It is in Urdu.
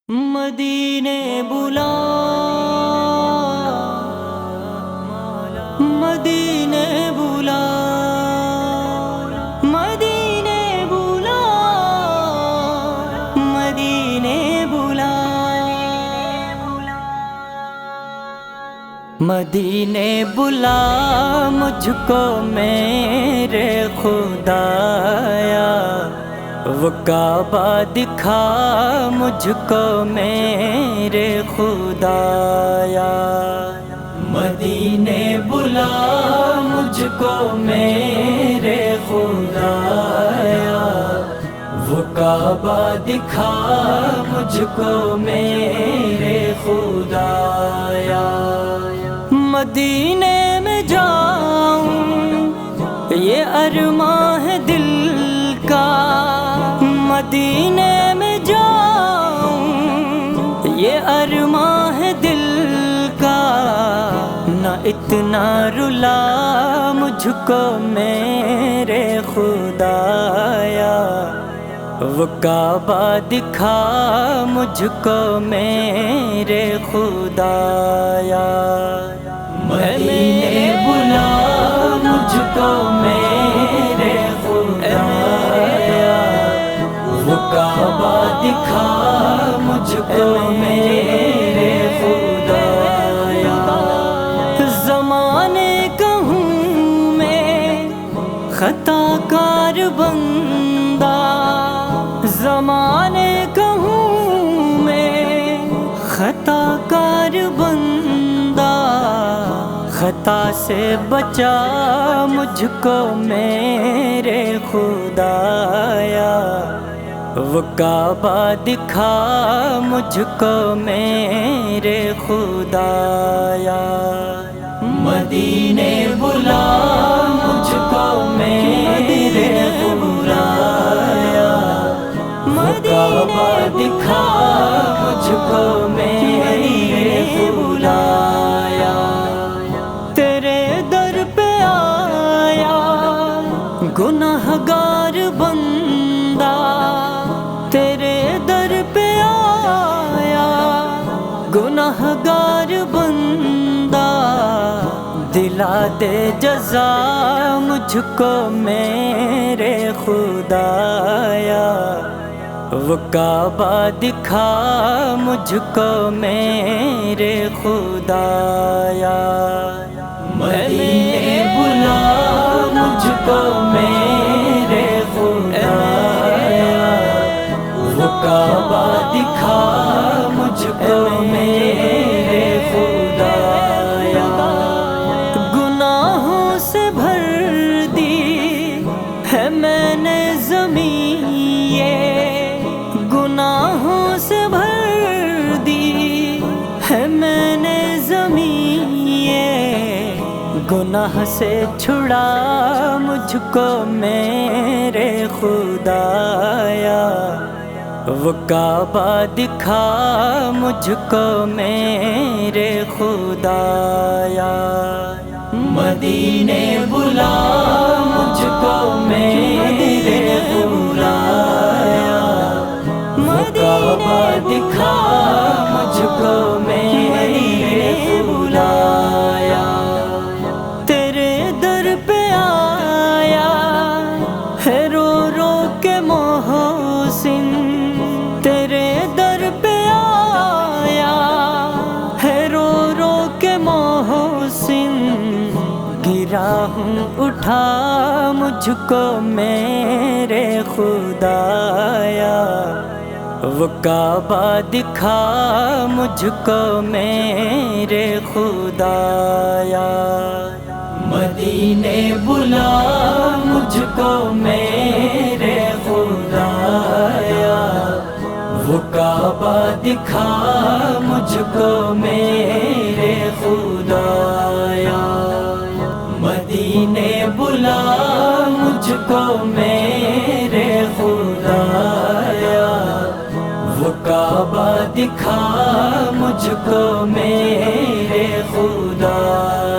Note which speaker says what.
Speaker 1: مدینے بلا مدینے بلا مدینے بلا مدینے بلا مدینے بلا مجھ کو میرے خدایا، وہ کعبہ دکھا مجھ کو میرے خدایا، مدینے بلا مجھ کو میرے خدایا، وہ کعبہ دکھا مجھ کو میرے خدایا، مدینے میں جاؤں یہ ارماں ہے دل کا، مدینے میں جاؤں یہ ارماں ہے دل کا، نہ اتنا رلا مجھ کو میرے خدایا، وہ کعبہ دکھا مجھ کو میرے خدایا، مدینے بلا مجھ کو میرے خدایا، وہ کعبہ دکھا مجھ کو میرے خدایا، زمانے کہوں میں خطا کار بندہ، زمانے کہوں میں خطا کار بندہ، خطا سے بچا مجھ کو میرے خدایا، وہ کعبہ دکھا مجھ کو میرے خدایا، مدینے بلا مجھ کو میرے خدایا، وہ کعبہ دکھا مجھ کو میرے خدایا، تیرے در پہ آیا گناہ گار بندہ، تیرے در پہ آیا گناہ گار بندہ، دلا دے جزا مجھ کو میرے خدایا، وہ کعبہ دکھا مجھ کو میرے خدایا، مدینے بلا مجھ کو میرے خدایا، وہ کعبہ دکھا مجھ کو میرے خدایا، گناہوں سے بھر دی ہے میں نے زمین یہ، گناہوں سے بھر دی ہے میں نے زمین یہ، گناہ سے چھڑا مجھ کو میرے خدایا، وہ کعبہ دکھا مجھ کو میرے خدایا، مدینے بلا مجھ کو میرے خدایا، وہ کعبہ دکھا مجھ کو میرے خدایا، تیرے در پہ آیا ہے رو رو کے محسن، تیرے در پہ آیا ہے رو رو کے محسن، گرا ہوں اٹھا مجھ کو میرے خدایا، وہ کعبہ دکھا مجھ کو میرے خدایا، مدینے بلا مجھ کو میرے خدایا، وہ کعبہ دکھا مجھ کو میرے خدایا، مدینے بلا مجھ کو میرے خدایا، وہ کعبہ دکھا مجھ کو میرے خدایا۔